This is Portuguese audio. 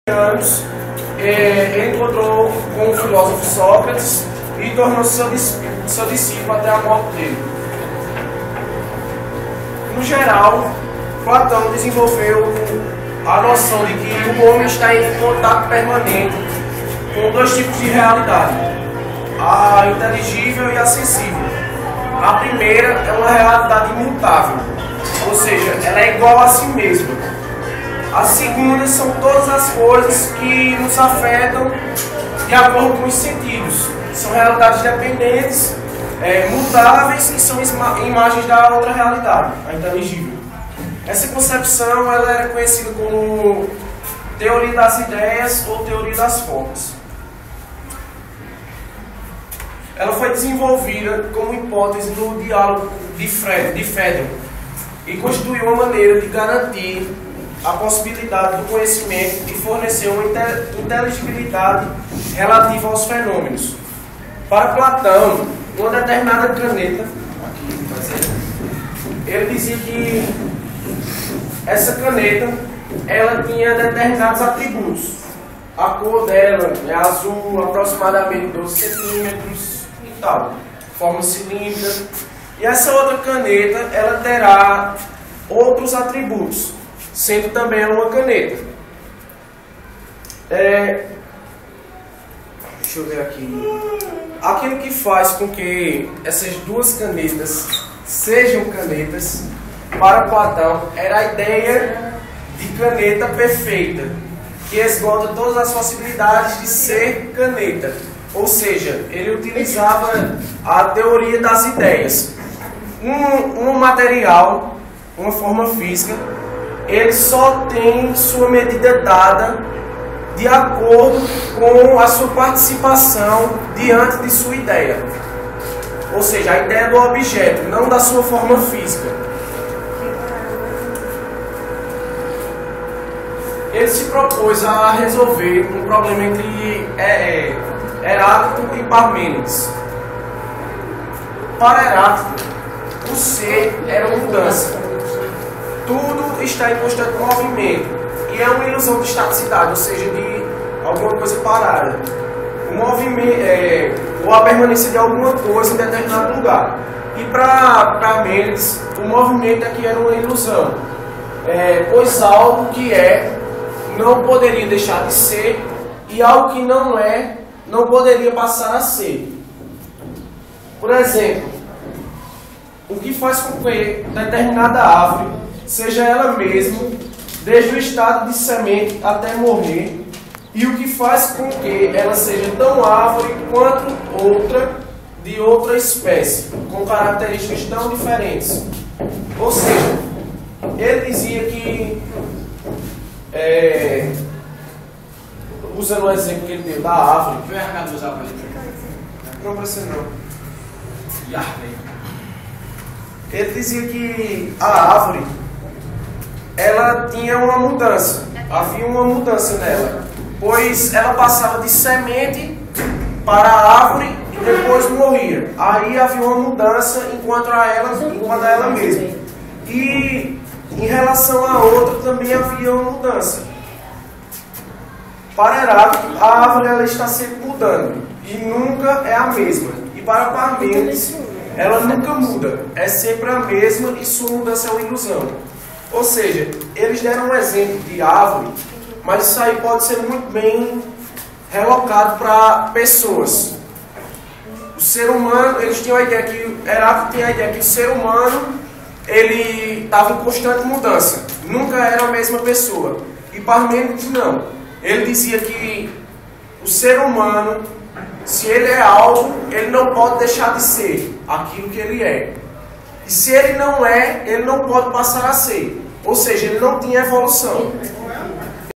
anos, ele encontrou com o filósofo Sócrates e tornou-se seu discípulo até a morte dele. No geral, Platão desenvolveu a noção de que o homem está em contato permanente com dois tipos de realidade, a inteligível e a sensível. A primeira é uma realidade imutável, ou seja, ela é igual a si mesma. A segunda são todas as coisas que nos afetam de acordo com os sentidos. São realidades dependentes, mutáveis e são imagens da outra realidade, a inteligível. Essa concepção ela era conhecida como teoria das ideias ou teoria das formas. Ela foi desenvolvida como hipótese no diálogo de Phaedon e constituiu uma maneira de garantir a possibilidade do conhecimento e fornecer uma inteligibilidade relativa aos fenômenos. Para Platão, uma determinada caneta, ele dizia que essa caneta ela tinha determinados atributos. A cor dela é azul, aproximadamente 12 centímetros e tal, forma cilíndrica. E essa outra caneta ela terá outros atributos, sendo também uma caneta. Deixa eu ver aqui. Aquilo que faz com que essas duas canetas sejam canetas, para Platão, era a ideia de caneta perfeita, que esgota todas as possibilidades de ser caneta. Ou seja, ele utilizava a teoria das ideias. Um material, uma forma física, ele só tem sua medida dada de acordo com a sua participação diante de sua ideia. Ou seja, a ideia do objeto, não da sua forma física. Ele se propôs a resolver um problema entre Heráclito e Parmênides. Para Heráclito, o ser era mudança. Tudo está em constante movimento e é uma ilusão de estaticidade, ou seja, de alguma coisa parada. O movimento, ou a permanência de alguma coisa em determinado lugar. E para Mênides, o movimento aqui era uma ilusão, pois algo que é não poderia deixar de ser e algo que não é não poderia passar a ser. Por exemplo, o que faz com que determinada árvore seja ela mesma, desde o estado de semente até morrer, e o que faz com que ela seja tão árvore quanto outra de outra espécie, com características tão diferentes. Ou seja, ele dizia que, usando o exemplo que ele deu da árvore, não precisa não. Ele dizia que a árvore ela tinha uma mudança, havia uma mudança nela, pois ela passava de semente para a árvore e depois morria. Aí havia uma mudança enquanto a ela mesma. E em relação à outra também havia uma mudança. Para Heráclito, a árvore ela está sempre mudando e nunca é a mesma. E para Parmênides, ela nunca muda, é sempre a mesma e sua mudança é uma ilusão. Ou seja, eles deram um exemplo de árvore, mas isso aí pode ser muito bem relocado para pessoas. O ser humano, eles tinham a ideia que, Heráclito tinha a ideia que o ser humano, ele estava em constante mudança, nunca era a mesma pessoa. E Parmênides não. Ele dizia que o ser humano, se ele é algo, ele não pode deixar de ser aquilo que ele é. E se ele não é, ele não pode passar a ser. Ou seja, ele não tinha evolução.